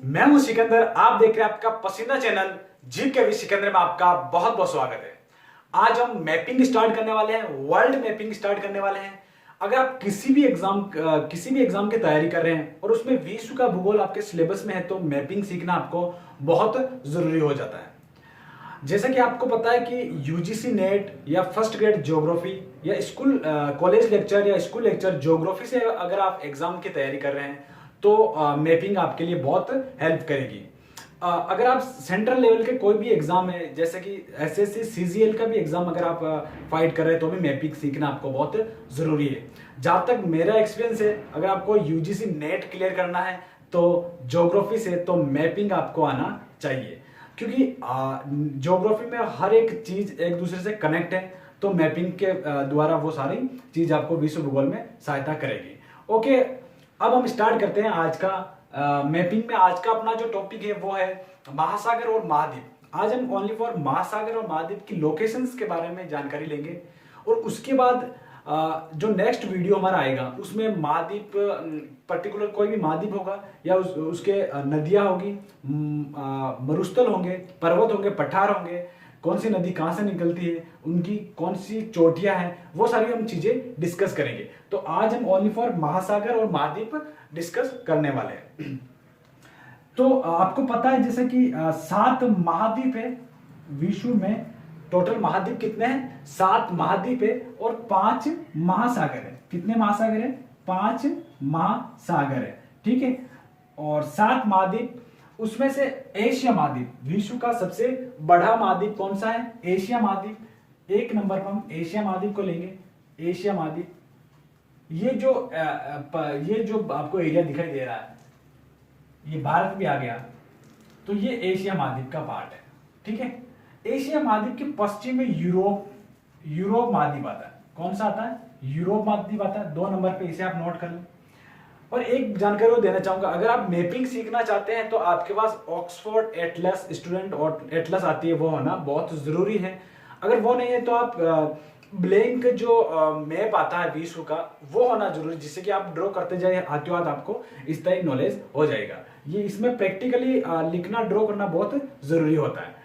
मैं हूं सिकंदर। आप देख रहे हैं आपका पसंदीदा चैनल जीके विद सिकंदर में आपका बहुत बहुत स्वागत है। आज हम मैपिंग स्टार्ट करने वाले हैं, वर्ल्ड मैपिंग स्टार्ट करने वाले हैं। अगर आप किसी भी एग्जाम की तैयारी कर रहे हैं और उसमें विश्व का भूगोल आपके सिलेबस में है तो मैपिंग सीखना आपको बहुत जरूरी हो जाता है। जैसा कि आपको पता है कि यूजीसी नेट या फर्स्ट ग्रेड ज्योग्राफी या स्कूल कॉलेज लेक्चर या स्कूल लेक्चर ज्योग्राफी से अगर आप एग्जाम की तैयारी कर रहे हैं तो मैपिंग आपके लिए बहुत हेल्प करेगी। अगर आप सेंट्रल लेवल के कोई भी एग्जाम है जैसे कि एसएससी सीजीएल का भी एग्जाम अगर आप फाइट कर रहे हैं तो भी मैपिंग सीखना आपको बहुत जरूरी है। जहां तक मेरा एक्सपीरियंस है, अगर आपको यूजीसी नेट क्लियर करना है तो ज्योग्राफी से तो मैपिंग आपको आना चाहिए, क्योंकि ज्योग्राफी में हर एक चीज एक दूसरे से कनेक्ट है। तो मैपिंग के द्वारा वो सारी चीज आपको विश्व भूगोल में सहायता करेगी। ओके, अब हम स्टार्ट करते हैं आज का मैपिंग में। आज का अपना जो टॉपिक है वो है महासागर और महाद्वीप। आज हम ओनली फॉर महासागर और महाद्वीप की लोकेशंस के बारे में जानकारी लेंगे और उसके बाद जो नेक्स्ट वीडियो हमारा आएगा उसमें महाद्वीप, पर्टिकुलर कोई भी महाद्वीप होगा या उसके नदियां होगी, मरुस्थल होंगे, पर्वत होंगे, पठार होंगे, कौन सी नदी कहां से निकलती है, उनकी कौन सी चोटियां हैं, वो सारी हम चीजें डिस्कस करेंगे। तो आज हम ओनली फॉर महासागर और महाद्वीप डिस्कस करने वाले हैं। तो आपको पता है जैसे कि 7 महाद्वीप है विश्व में। टोटल महाद्वीप कितने हैं? 7 महाद्वीप है और 5 महासागर है। कितने महासागर है? 5 महासागर है, ठीक है। और 7 महाद्वीप, उसमें से एशिया महाद्वीप विश्व का सबसे बड़ा महाद्वीप कौन सा है? एशिया महाद्वीप। एक नंबर पर हम एशिया महाद्वीप को लेंगे। एशिया महाद्वीप, ये जो आपको एरिया दिखाई दे रहा है, ये भारत भी आ गया तो ये एशिया महाद्वीप का पार्ट है, ठीक है। एशिया महाद्वीप के पश्चिम में यूरोप महाद्वीप आता है। कौन सा आता है? यूरोप महाद्वीप आता है। 2 नंबर पे इसे आप नोट कर लें। और एक जानकारी और देना चाहूंगा, अगर आप मैपिंग सीखना चाहते हैं तो आपके पास ऑक्सफोर्ड एटलस, स्टूडेंट और एटलस आती है, वो होना बहुत जरूरी है। अगर वो नहीं है तो आप ब्लैंक जो मैप आता है विश्व का, वो होना जरूरी, जिससे कि आप ड्रॉ करते जाए हाथों हाथ आपको इस तरह नॉलेज हो जाएगा। ये इसमें प्रैक्टिकली लिखना, ड्रॉ करना बहुत जरूरी होता है।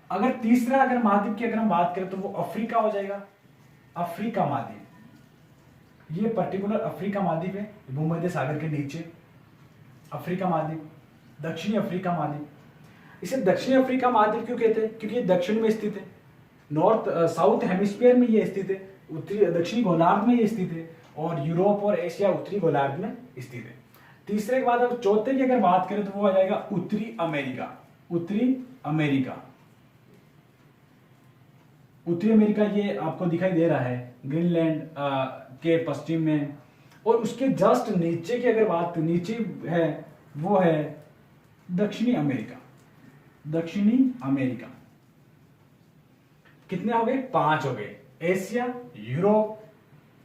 अगर तीसरा अगर महाद्वीप की अगर हम बात करें तो वो अफ्रीका हो जाएगा। अफ्रीका महाद्वीप, ये पर्टिकुलर अफ्रीका महाद्वीप है, भूमध्य सागर के नीचे अफ्रीका महाद्वीप, दक्षिणी अफ्रीका महाद्वीप। इसे दक्षिणी अफ्रीका महाद्वीप क्यों कहते हैं? क्योंकि ये दक्षिण में स्थित है, नॉर्थ साउथ हेमिस्फीयर में ये स्थित है, उत्तरी दक्षिणी गोलार्ध में ये स्थित है, और यूरोप और एशिया उत्तरी गोलार्ध में स्थित है। तीसरे के बाद अब चौथे की अगर बात करें तो वो आ जाएगा उत्तरी अमेरिका। उत्तरी अमेरिका, उत्तरी अमेरिका ये आपको दिखाई दे रहा है ग्रीनलैंड के पश्चिम में। और उसके जस्ट नीचे की अगर बात नीचे है वो है दक्षिणी अमेरिका। दक्षिणी अमेरिका कितने हो गए? 5 हो गए। एशिया, यूरोप,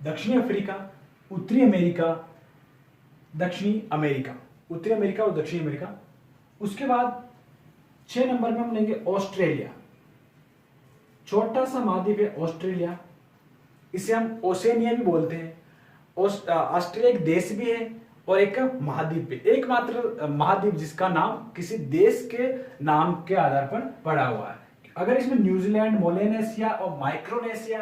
दक्षिणी अफ्रीका, उत्तरी अमेरिका, दक्षिणी अमेरिका, उत्तरी अमेरिका और दक्षिणी अमेरिका। उसके बाद 6 नंबर में हम लेंगे ऑस्ट्रेलिया। छोटा सा महाद्वीप है ऑस्ट्रेलिया, इसे हम ओसेनिया भी बोलते हैं। ऑस्ट्रेलिया एक देश भी है और एक महाद्वीप भी, एकमात्र महाद्वीप जिसका नाम किसी देश के नाम के आधार पर पड़ा हुआ है। अगर इसमें न्यूजीलैंड, मोलेनेशिया और माइक्रोनेशिया,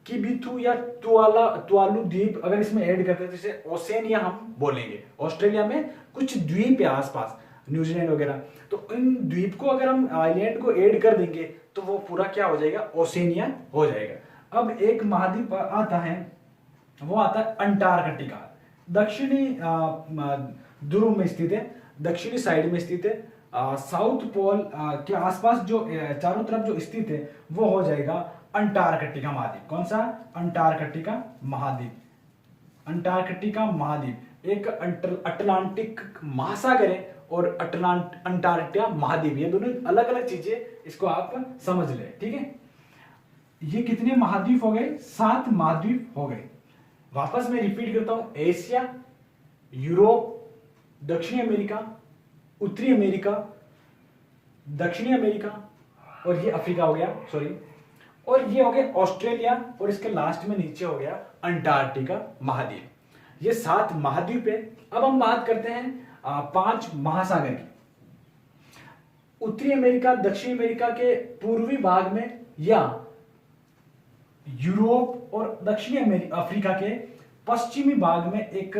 किबिथु या तुआलू द्वीप अगर इसमें ऐड करते हैं तो इसे ओसेनिया हम बोलेंगे। ऑस्ट्रेलिया में कुछ द्वीप है आसपास, न्यूजीलैंड वगैरह, तो इन द्वीप को अगर हम आइलैंड को ऐड कर देंगे तो वो पूरा क्या हो जाएगा? ओसेनिया हो जाएगा। अब एक महाद्वीप आता है, वो आता है अंटार्कटिका। दक्षिणी ध्रुव में स्थित है, दक्षिणी साइड में स्थित है। साउथ पोल के आसपास जो चारों तरफ जो स्थित है वो हो जाएगा अंटार्कटिका महाद्वीप। कौन सा? अंटार्कटिका महाद्वीप। अंटार्कटिका महाद्वीप एक अटलांटिक महासागर है और अंटार्कटिका महाद्वीप, ये दोनों अलग अलग चीजें, इसको आप समझ ले, ठीक है। ये कितने महाद्वीप हो गए? 7 महाद्वीप हो गए। वापस मैं रिपीट करता हूं, एशिया, यूरोप, दक्षिणी अमेरिका, उत्तरी अमेरिका, दक्षिणी अमेरिका, और ये अफ्रीका हो गया, सॉरी, और ये हो गया ऑस्ट्रेलिया, और इसके लास्ट में नीचे हो गया अंटार्कटिका महाद्वीप। ये 7 महाद्वीप है। अब हम बात करते हैं 5 महासागर की। उत्तरी अमेरिका, दक्षिण अमेरिका के पूर्वी भाग में या यूरोप और दक्षिणी अफ्रीका के पश्चिमी भाग में एक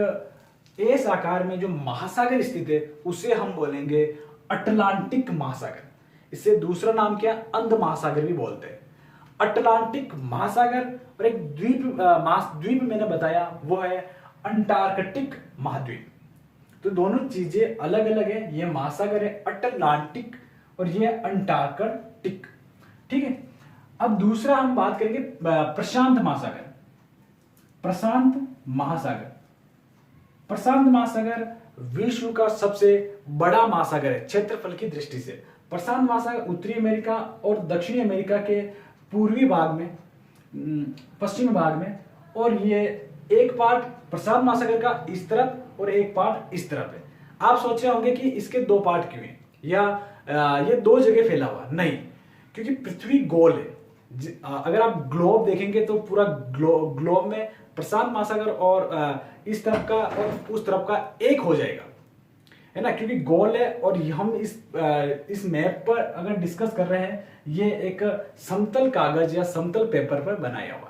एस आकार में जो महासागर स्थित है उसे हम बोलेंगे अटलांटिक महासागर। इससे दूसरा नाम क्या, अंध महासागर भी बोलते हैं। अटलांटिक महासागर और एक द्वीप मैंने बताया वो है अंटार्कटिक महाद्वीप। तो दोनों चीजें अलग अलग है, ये महासागर है अटलांटिक और ये अंटार्कटिक, ठीक है। अब दूसरा हम बात करेंगे प्रशांत महासागर। प्रशांत महासागर, प्रशांत महासागर विश्व का सबसे बड़ा महासागर है क्षेत्रफल की दृष्टि से। प्रशांत महासागर उत्तरी अमेरिका और दक्षिणी अमेरिका के पूर्वी भाग में, पश्चिमी भाग में, और ये एक पार्ट प्रशांत महासागर का इस तरफ और एक पार्ट इस तरफ है। आप सोच रहे होंगे कि इसके दो पार्ट क्यों हैं या ये दो जगह फैला हुआ, नहीं, क्योंकि पृथ्वी गोल है। अगर आप ग्लोब देखेंगे तो पूरा ग्लोब में प्रशांत महासागर और इस तरफ का और उस तरफ का एक हो जाएगा, है ना, क्योंकि गोल है। और हम इस मैप पर अगर डिस्कस कर रहे हैं, ये एक समतल कागज या समतल पेपर पर बनाया हुआ,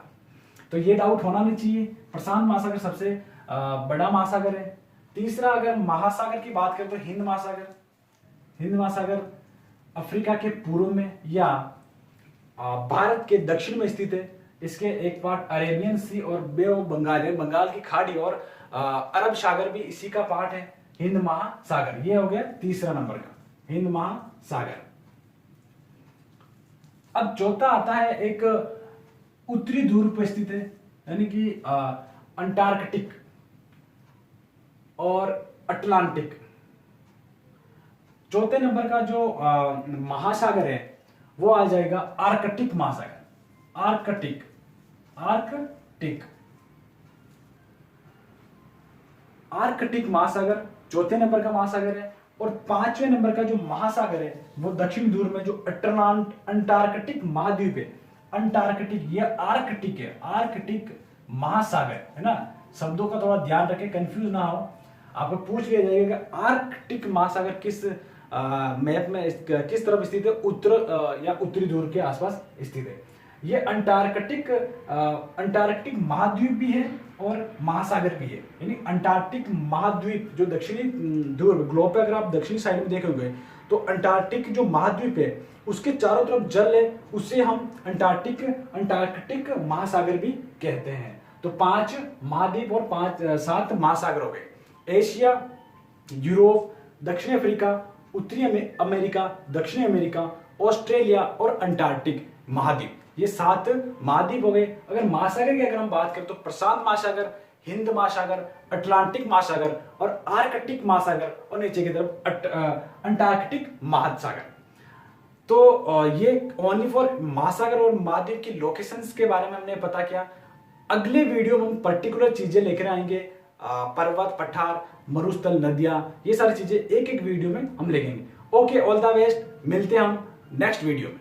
तो ये डाउट होना नहीं चाहिए। प्रशांत महासागर सबसे बड़ा महासागर है। तीसरा अगर महासागर की बात करें तो हिंद महासागर। हिंद महासागर अफ्रीका के पूर्व में या भारत के दक्षिण में स्थित है। इसके एक पार्ट अरेबियन सी और बे ऑफ बंगाल है, बंगाल की खाड़ी, और अरब सागर भी इसी का पार्ट है। हिंद महासागर, ये हो गया तीसरा नंबर का, हिंद महासागर। अब चौथा आता है एक उत्तरी ध्रुव पर स्थित है, यानी कि अंटार्कटिक और अटलांटिक। चौथे नंबर का जो महासागर है वो आ जाएगा आर्कटिक महासागर। आर्कटिक, आर्कटिक, आर्कटिक महासागर चौथे नंबर का महासागर है। और पांचवें नंबर का जो महासागर है वो दक्षिण ध्रुव में जो अंटार्कटिक महाद्वीप है, अंटार्कटिक, ये आर्कटिक है, आर्कटिक महासागर, है ना। शब्दों का थोड़ा ध्यान रखें, कंफ्यूज ना हो, आपको पूछ लिया जाएगा आर्कटिक महासागर किस मैप में किस तरफ स्थित है, उत्तर या उत्तरी ध्रुव के आसपास स्थित है। ये अंटार्कटिक महाद्वीप भी है और महासागर भी है, यानी अंटार्कटिक महाद्वीप जो दक्षिणी ध्रुव ग्लोब पे अगर आप दक्षिणी साइड में देखोगे तो अंटार्कटिक जो महाद्वीप है उसके चारों तरफ जल है, उससे हम अंटार्कटिक महासागर भी कहते हैं। तो 5 महाद्वीप और 7 महासागर हो गए। एशिया, यूरोप, दक्षिण अफ्रीका, उत्तरी अमेरिका, दक्षिणी अमेरिका, ऑस्ट्रेलिया और अंटार्कटिक महाद्वीप, ये 7 महाद्वीप हो गए। अगर महासागर की अगर हम बात करें तो प्रशांत महासागर, हिंद महासागर, अटलांटिक महासागर और आर्कटिक महासागर, और नीचे की तरफ अंटार्कटिक महासागर। तो ये ओनली फॉर महासागर और महाद्वीप की लोकेशंस के बारे में हमने पता किया। अगले वीडियो में हम पर्टिकुलर चीजें लेकर आएंगे, पर्वत, पठार, मरुस्थल, नदियां, ये सारी चीजें एक एक वीडियो में हम लेंगे। ओके, ऑल द बेस्ट, मिलते हैं हम नेक्स्ट वीडियो में।